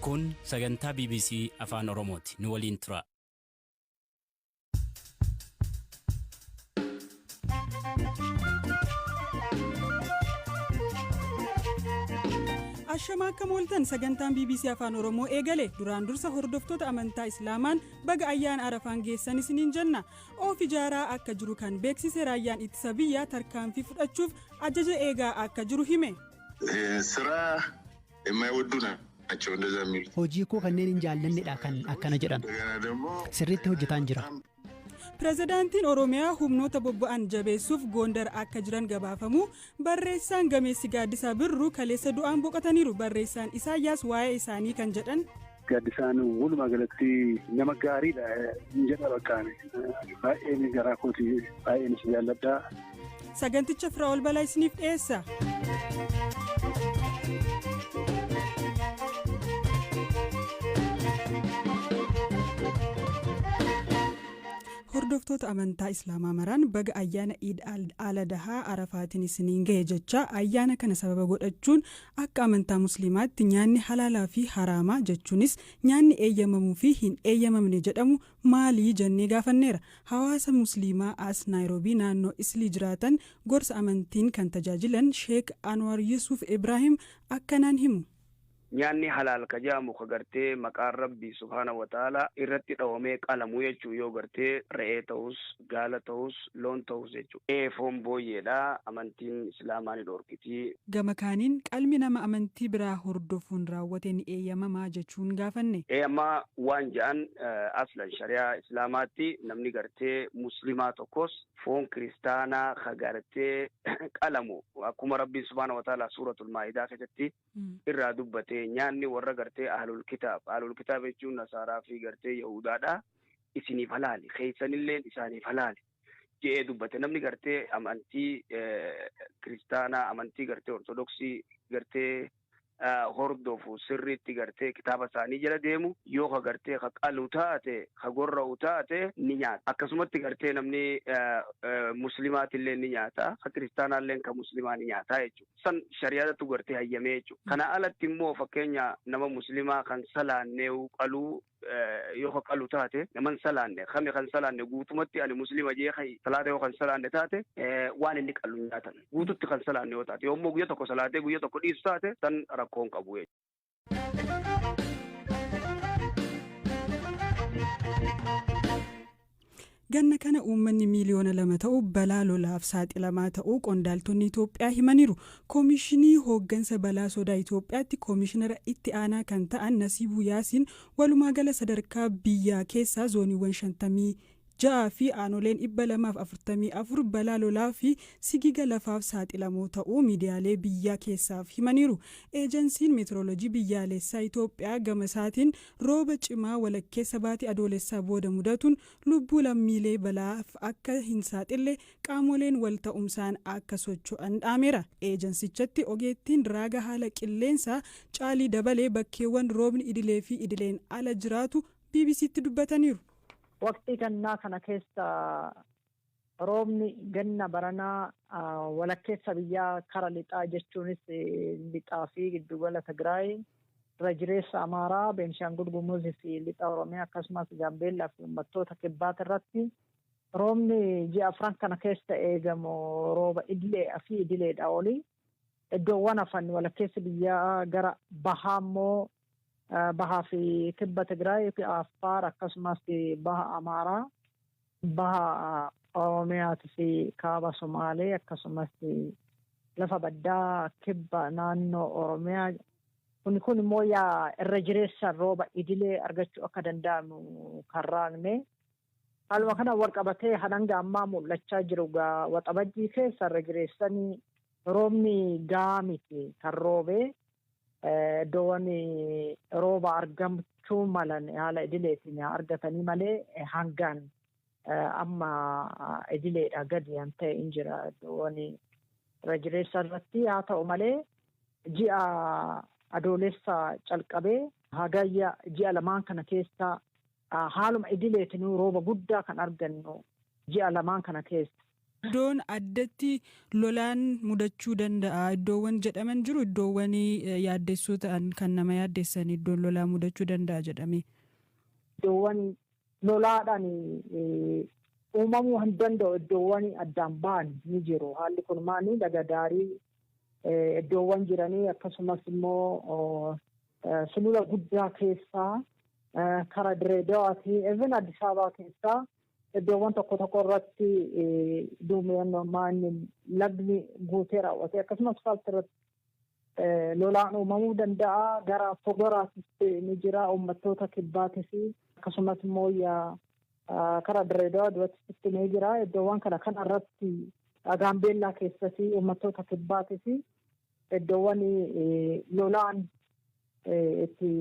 Kun sagantaa BBC Afaan Oromooti. Nu waliin tura. Ashama akka mooltan sagantaan BBC Afaan Oromoo eegale duraan dursa hordoftoota amantaa Islaamaan baga ayyaana Arafaan geessan isiniin jenna. Of ijaaraa akka jiru kan beeksise raayyaan ittisa biyyaa tarkaanfii fudhachuuf ajaja eegaa akka jiru hime. Sira የማይወዱና ናቸው እንደዛ የሚሉት hojii koo kanneen hin jaallannedha kan akkana jedhan sirriitti hojjetaan jira. Pirezidaantiin Oromiyaa humnoota bobba'an jabeessuuf Gondar akka jiran gabaafamu barreessaan gameessi Gaaddisaa Birruu kaleessa du'aan boqotaniiru. Barreessaan Isaayyaas waa'ee isaanii kan jedhan Gaaddisaan walumaa galatti nama gaariidha jedha bakkaan baay'een garaa kooti baay'een si jaalladha. Saganticha Firaa'ol Balaa isiniif dhiyeessa. Hordoftoota amantaa Islaamaa maraan baga ayyaana Iid al-Adhaa Arafaatiin isiniin ga'e jecha ayyaana kana sababa godhachuun akka amantaa Musliimaatti nyaanni halaalaa fi haraamaa jechuunis nyaanni eeyyamamuu fi hin eeyyamamne jedhamu maalii jennee gaafanneera. Hawaasa Musliimaa as Naayiroobii naannoo Islii jiraatan gorsa amantiin kan tajaajilan Sheek Anwar Yusuf Ibrahim akkanaan himu. Nyaanni halaal ka jedhamu ka gartee maqaan Rabbii subhaanahu wa ta'aalaa irratti dhawamee qalamuu jechuu yoo gartee re'ee ta'us gaala ta'us loon ta'us jechuu foon booyyeedha amantiin Islaamaa ni dhorkitii. Gama kaaniin qalmi nama amantii biraa hordofuun raawwate ni eeyyamamaa jechuun gaafanne. Amma waan jedhan aslan shari'aa Islaamaatti namni gartee Muslimaa tokkos foon kiristaanaa ka gartee qalamu akkuma Rabbii subhaanahu wa ta'aalaa suuratul Maa'idaa keessatti irraa dubbate. Nyaanni warra gartee ahlul kitaab jechuun Nasaaraa fi gartee Yahudaadha isiniif halaali keessanillee isaaniif halaali jedhee dubbate. Namni gartee amantii kiristaanaa amantii gartee ortodoksii gartee hordofu sirriitti gartee kitaaba isaanii jala deemu yoo ka gartee ka qalu taate ka gorra'u taate ni nyaata. Akkasumatti gartee namni muslimaatillee ni nyaata ka kiristaanaallee ka muslimaa ni nyaata jechuudha. San shari'aatu gartee hayyamee jechuudha. Kana alatti immoo fakkeenya nama muslimaa kan salaannee qaluu yoo ka qalu taate naman salaanne kami kan salaanne guutumatti ani muslima jee kai salaata yoo kan salaanne taate waan inni qalu nyaatan guututti kan salaanne yoo taate yommuu guyya tokko salaatee guyya tokko dhiisu taate san rakkoon qabu. Ganna kana uummanni miliyoona 2 ta'u balaa lolaaf saaxilamaa ta'uu qondaaltonni Itoophiyaa himaniiru. Koomishinii hooggansa balaa sodaa Itoophiyaatti koomishinara itti aanaa kan ta'an Nasiibuu Yaasiin walumaa gala sadarkaa biyyaa keessaa zooniiwwan 56 fi aanoleen 244 balaa lolaa fi sigiga lafaaf saaxilamoo ta'uu miidiyaalee biyyaa keessaaf himaniiru. Eejensiin meetiroloojii biyyaalessaa Itoophiyaa gama isaatiin rooba cimaa walakkeessa baatii adoolessaa booda mudatuun lubbuu lammiilee balaaf akka hin saaxille qaamoleen wal ta'umsaan akka socho'an dhaameera. Eejensichatti ogeettiin raaga haala qilleensaa Caalii Dabalee bakkeewwan roobni idilee fi idileen ala jiraatu BBCtti dubbataniiru. Waqtii gannaa kana keessa roobni ganna baranaa walakkeessa biyyaa kara lixaa jechuunis lixaa fi giddugala Tigraay irra jireessa Amaaraa, Beenishaangul Gumuz fi lixa Oromiyaa akkasumas Gaambeellaa fi uummattoota kibbaata irratti roobni ji'a afran kana keessa eegamu rooba idilee fi idileedha oli. Iddoowwan hafan walakkeessa biyyaa gara bahaa immoo bahaa fi kibba Tigraay fi Affaar akkasumas baha Amaaraa, baha Oromiyaa fi kaaba Somaalee akkasumas lafa baddaa kibba naannoo Oromiyaa kun immoo irra jireessa rooba idilee argachuu akka danda'amu kan raaqne. Haaluma kana wal qabatee hanga ammaa mul'achaa jiru waxabajjii keessa irra jireessanii roobni gahaa miti kan roobee iddoowwan rooba argamchuu malan haala idileetiin argatanii malee hangaan amma idileedha gadi kan ta'e hin jira iddoowwan irra jireessa irratti. Haa ta'u malee ji'a adoolessa calqabee hagayya ji'a lamaan kana keessa haaluma idileetiin rooba guddaa kan argannu ji'a lamaan kana keessa. iddoon addatti lolaan mudachuu danda'a iddoowwan jedhaman jiru iddoowwan yaaddessoo ta'an kan nama yaaddessan iddoon lolaa mudachuu danda'a jedhame. Iddoowwan lolaadhaan uumamuu hin danda'u iddoowwan addaan ba'an ni jiru. Haalli kun maali laga daarii iddoowwan jiranii akkasumas immoo sulula guddaa keessaa karaa Direedawaa fi even Addis Ababaa keessaa iddoowwan tokko irratti duumeen maanni lagni guutee raawwate akkasumas faalti irratti lolaan uumamuu danda'a gara Fogoraattis ni jira uummattoota kibbaatis akkasumas immoo karaa Direedawaa duratti ni jira iddoowwan kanarratti Gaambeellaa keessatti uummattoota kibbaatis iddoowwan lolaan itti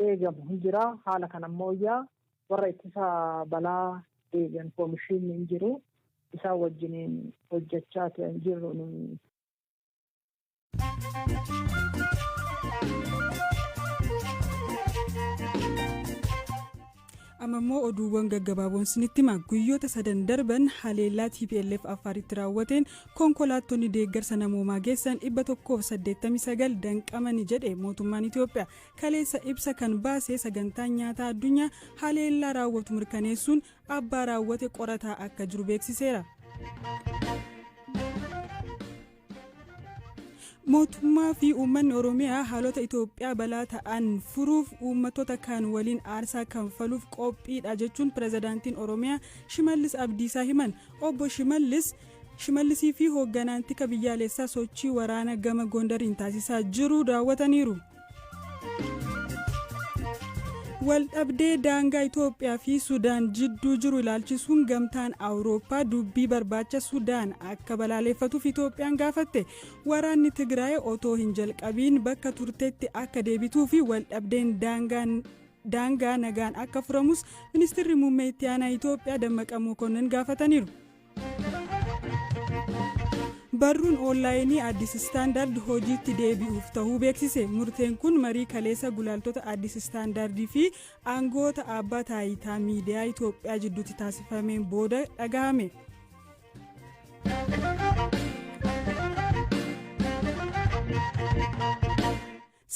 eegamu ni jira haala kana immoo warra ittisa balaa eegan koomishinni hin jiru isaan wajjiniin hojjechaa jiru. Amma immoo oduuwwan gaggabaaboon isinitti hima guyyoota 3 darban haleellaa TPLF Affaaritti raawwateen konkolaattonni deeggarsa namoomaa geessan 189 danqamani jedhe mootummaan Itoophiyaa kaleessa ibsa kan baase sagantaan nyaataa addunyaa haleellaa raawwatu mirkaneessuun abbaa raawwate qorataa akka jiru beeksiseera. Mootummaa fi uummanni Oromiyaa haalota Itoophiyaa balaa ta'an furuuf uummattoota kan waliin aarsaa kanfaluuf qophiidha jechuun pirezidaantiin Oromiyaa Shimallis Abdiisaa himan. Obbo Shimallisii fi hoogganaan tika biyyaalessaa sochii waraana gama Gondariin taasisaa jiru daawwataniiru. Waldhabdee daangaa Itoophiyaa fi Sudaan jidduu jiru ilaalchisuun gamtaan Awurooppaa dubbii barbaacha Sudaan akka balaaleffatuuf Itoophiyaan gaafatte. Waraanni Tigraay otoo hin jalqabiin bakka turteetti akka deebituu fi waldhabdeen daangaa nagaan akka furamus ministeerri muummee itti aanaa Itoophiyaa Dammaqaa Mokonnin gaafataniiru. Barruun onlaayinii Addis Istaandard hojiitti deebi'uuf ta'uu beeksise. Murteen kun marii kaleessa gulaaltota Addis Istaandardii fi aangoota abbaa taayitaa miidiyaa Itoophiyaa jidduutti taasifameen booda dhagahame.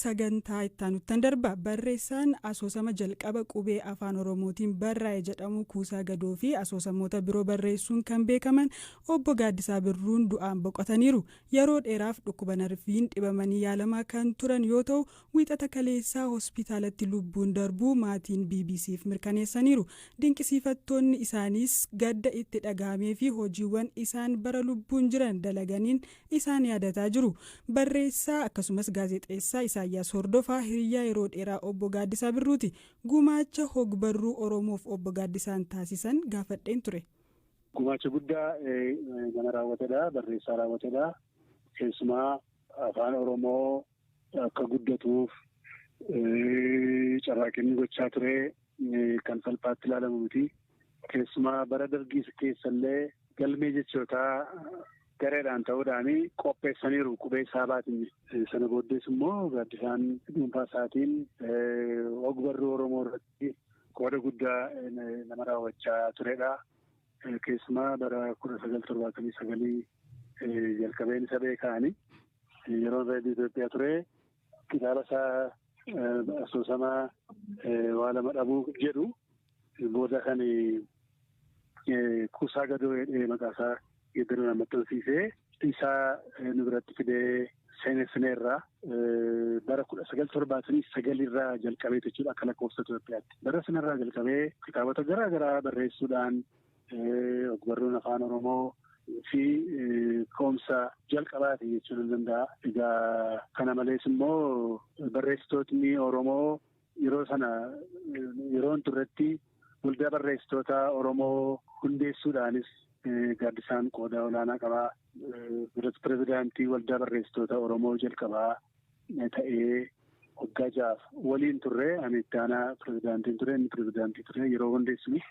Sagantaa ittaanuttan darba barreessaan asoosama jalqaba qubee afaan oromootiin barraa'e jedhamu Kuusaa Gadoo fi asoosamoota biroo barreessuun kan beekaman obbo Gaaddisaa Birruun du'aan boqotaniiru. Yeroo dheeraaf dhukkuba narviin dhibamanii yaalamaa kan turan yoo ta'u wiixata kaleessaa hospitaalatti lubbuun darbuu maatiin BBC'f mirkaneessaniiru. Dinqisiifattoonni isaaniis gadda itti dhagahamee fi hojiiwwan isaan bara lubbuun jiran dalaganiin isaan yaadataa jiru. Barreessaa akkasumas gaazexeessaa Isaayyaas Hordofaa hiriyaa yeroo dheeraa obbo Gaaddisaa Birruuti. Gumaacha hogbarruu Oromoof obbo Gaaddisaan taasisan gaafadheen ture. Gumaacha guddaa nama raawwatedha. Barreessaa raawwatedha. Keessumaa afaan Oromoo akka guddatuuf carraaqinni gochaa ture kan salphaatti ilaalamu miti. Keessumaa bara dargii keessallee galmee jechootaa gareedhaan ta'uudhaan qopheessaniiru qubee saabaatiin. Sana booddees immoo Gaaddisaan dhuunfaa isaatiin hogbarruu Oromoo irratti qooda guddaa nama raawwachaa turedha. Keessumaa bara 1979 jalqabeen isa beekani. Yeroo reediyoo Itoophiyaa ture kitaaba isaa asoosamaa waa lama dhabuu jedhu booda kan Kuusaa Gadoo maqaa isaa Yeeddaruu maxxansiisee isaa nu biratti fidee seenessineerraa bara 1979 irraa jalqabee jechuudha akka lakkoofsa Itoophiyaatti. Bara sanarraa jalqabee kitaabota garaa garaa barreessuudhaan ogbarruun afaan Oromoo fi ka'umsa jalqabaati jechuun ni danda'a. Egaa kana malees immoo barreessitootni Oromoo yeroo sana yeroon turretti waldaa barreessitoota Oromoo hundeessuudhaanis Gaaddisaan qooda olaanaa qabaa. Pirezidaantii waldaa barreessitoota Oromoo jalqabaa ta'ee waggaa 6 waliin turre. Ani itti aanaa pirezidaantiin ture, inni pirezidaantii ture. Yeroo hundeessine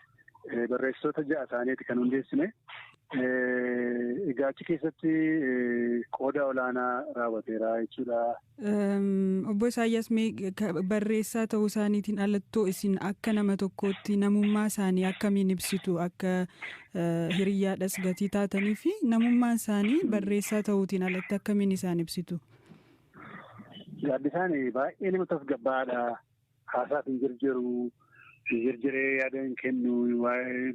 barreessitoota 6 isaaniiti kan hundeessine. Egaa achi keessatti qooda olaanaa raawwateera jechuudha. Obbo Isaayyaas barreessaa ta'uu isaaniitiin alattoo isin akka nama tokkootti namummaa isaanii akkamiin ibsitu akka hiriyyaadhas gatii taatanii fi namummaan isaanii barreessaa ta'uutiin alatti akkamiin isaan ibsitu? Gaaddisaan baay'ee nama tasgabbaadha. Haasaaf hin jirjiree yaada hin kennu, waa'ee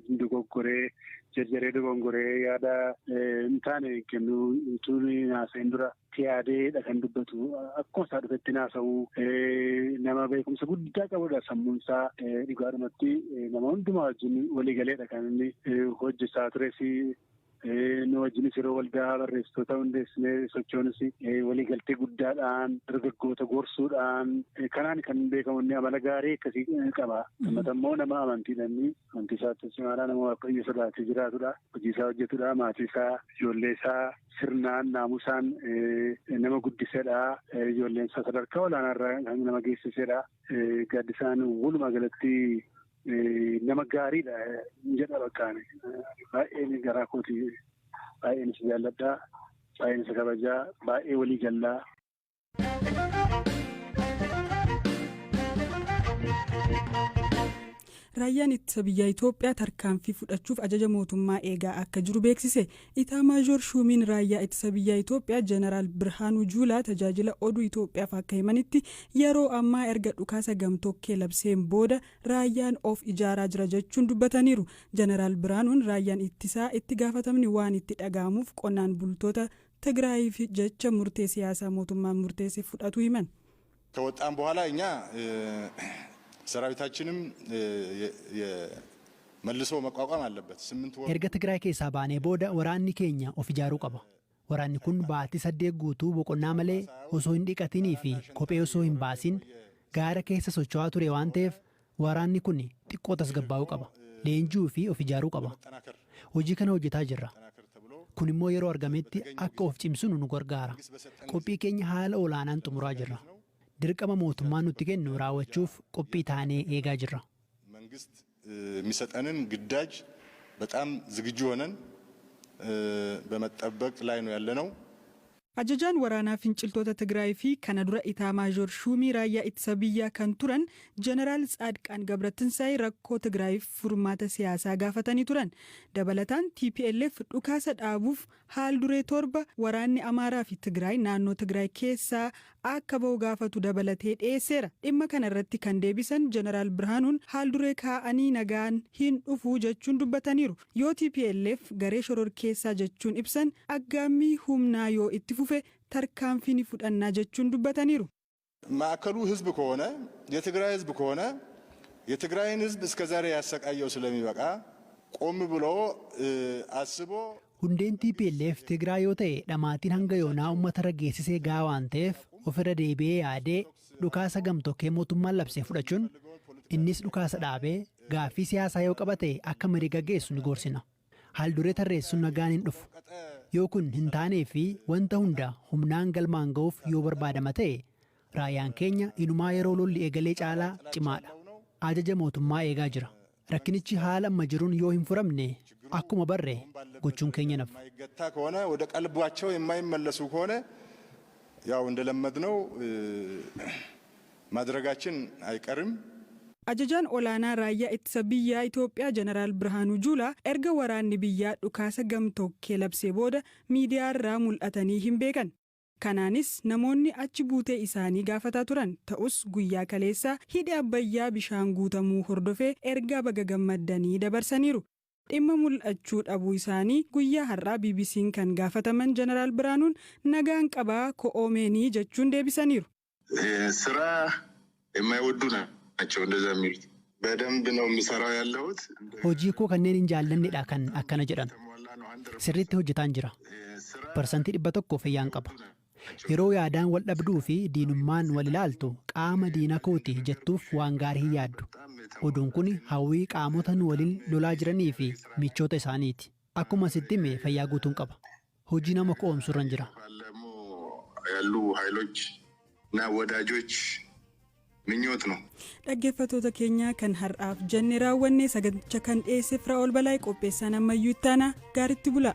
dogongoree yaada hin taane hin kennu, tuuni haasa'in dura yaadeedha kan dubbatu. Akkuma isaa dhufetti haasa'u nama beekumsa guddaa qabudha. Sammuun isaa dhugaadhumatti nama hundumaa wajjin waliigaleedha kan inni hojjechaa tures. Nu wajjinis yeroo waldaa barreessitoota hundeessinee sochoonis waliigaltee guddaadhaan dargaggoota gorsuudhaan kanaan kan beekamu inni amala gaarii akkasii qaba. Lammata immoo nama amantiidhaan amantii isaatti cimaadhaa nama waaqayyo sodaatee jiraatudha. Hojii isaa hojjetudha. Maatii isaa ijoollee isaa sirnaan naamusaan nama guddisedha. Ijoolleen isaa sadarkaa olaanaarra kan nama geessisedha. Gaaddisaan walumaa galatti nama gaariidha jedha bakkaan. Baay'een garaa kooti. Baay'een isa jaalladha. Baay'een isa kabajaa. Baay'ee walii gallaa. Raayyaan ittisa biyyaa Itoophiyaa tarkaanfii fudhachuuf ajaja mootummaa eegaa akka jiru beeksise. Itaamaajoor shuumiin raayyaa ittisa biyyaa Itoophiyaa jeniral Birhaanuu Juulaa tajaajila oduu Itoophiyaaf akka himanitti yeroo ammaa erga dhukaasa gamtokkee labseen booda raayyaan of ijaaraa jira jechuun dubbataniiru. Jeniral Birhaanuun raayyaan ittisaa itti gaafatamni waan itti dhaga'amuuf qonnaan bultoota Tigraayiif jecha murtee siyaasaa mootummaan murteesse fudhatu himan. ከወጣን በኋላ እኛ ሰራዊታችንም መልሶ መቋቋም አለበት። 8 ወር erga Tigraay keessaa baanee booda waraanni keenya of ijaaruu qaba. Waraanni kun baatii 8 guutuu boqonnaa malee osoo hin dhiqatinii fi kophee osoo hin baasin gaara keessa socho'aa ture waan ta'eef waraanni kun xiqqoo tasgabbaa'uu qaba. Leenjuu fi of ijaaruu qaba. Hojii kana hojjetaa jirra. Kun immoo yeroo argametti akka of cimsinu nu gargaara. Qophii keenya haala olaanaan xumuraa jirra. Dirqama mootummaan nutti kennu raawwachuuf qophii taanee eegaa jirra. መንግስት የሚሰጠንን ግዳጅ በጣም ዝግጁ ሆነን በመጠበቅ ላይ ነው ያለነው. Ajajaan waraanaa finciltoota Tigraay fi kana dura Itaamaajoor shuumii raayyaa ittisa biyyaa kan turan Jeneraal Tsaadqaan Gabratinsaay rakkoo Tigraayiif furmaata siyaasaa gaafatanii turan. Dabalataan TPLF dhukaasa dhaabuuf haal duree 7 waraanni Amaaraa fi Tigraay naannoo Tigraay keessaa akka ba'u gaafatu dabalatee dhiyeesseera. Dhimma kana irratti kan deebisan Jeneraal Birhaanuun haal duree kaa'anii nagaan hin dhufu jechuun dubbataniiru. Yoo TPLF garee shororkeessaa jechuun ibsan aggaammii humnaa yoo itti fufe tarkaanfii fudhannaa jechuun dubbataniiru. ማዕከሉ ህዝብ ከሆነ የትግራይ ህዝብ ከሆነ የትግራይን ህዝብ እስከዛሬ ያሰቃየው ስለሚበቃ ቆም ብሎ አስቦ hundeen TPLF Tigraay yoo ta'e dhamaatiin hanga yoonaa uummata rageessisee gaa waan ta'eef ofirra deebi'ee yaadee dhukaasa gamtokkee mootummaan labsee fudhachuun innis dhukaasa dhaabee gaaffii siyaasaa yoo qabate akka marii gaggeessu ni gorsina. Haal duree tarreessuun nagaan hin dhufu. Yoo kun hin taanee fi wanta hunda humnaan galmaan ga'uuf yoo barbaadama ta'e raayyaan keenya inumaa yeroo lolli eegalee caalaa cimaadha. Ajaja mootummaa eegaa jira. Rakkinichi haala amma jiruun yoo hin furamne akkuma barre gochuun keenya nafa. የማይገታ ከሆነ ወደ ቀልባቸው የማይመለሱ ከሆነ ያው እንደለመድነው ማድረጋችን አይቀርም. Ajajaan olaanaa raayyaa ittisa biyyaa Itoophiyaa Jeneraal Birhaanuu Juulaa erga waraanni biyyaa dhukaasa gamtokkee labsee booda miidiyaarraa mul'atanii hin beekan. Kanaanis namoonni achi buutee isaanii gaafataa turan ta'us guyyaa kaleessaa hidhi Abbayyaa bishaan guutamuu hordofee ergaa baga gammaddanii dabarsaniiru. Dhimma mul'achuu dhabuu isaanii guyyaa har'aa BBC'n kan gaafataman Jeneraal Birhaanuun nagaan qabaa ko'oomeenii jechuun deebisaniiru. ስራ የማይወዱ ናቸው እንደዛ የሚሉት በደንብ ነው የሚሰራው ያለሁት hojii koo kanneen hin jaallannedha kan akkana jedhan sirriitti hojjetaan jira parsantii 100 fayyaan qaba yeroo yaadaan wal dhabduu fi diinummaan wal ilaaltu qaama diina kooti jettuuf waan gaarii yaaddu oduun kun hawwii qaamota nu waliin lolaa jiranii fi michoota isaaniiti akkuma sitti mee fayyaa guutuun qaba hojii nama koomsurran jira ያሉ ኃይሎች እና ወዳጆች ምኞት ነው dhaggeeffattoota keenya kan har'aaf jenne raawwanne saganticha kan dhiyeesse Firaa'ol Balaay qopheessaan ammayyuu ittaanaa gaaritti bula.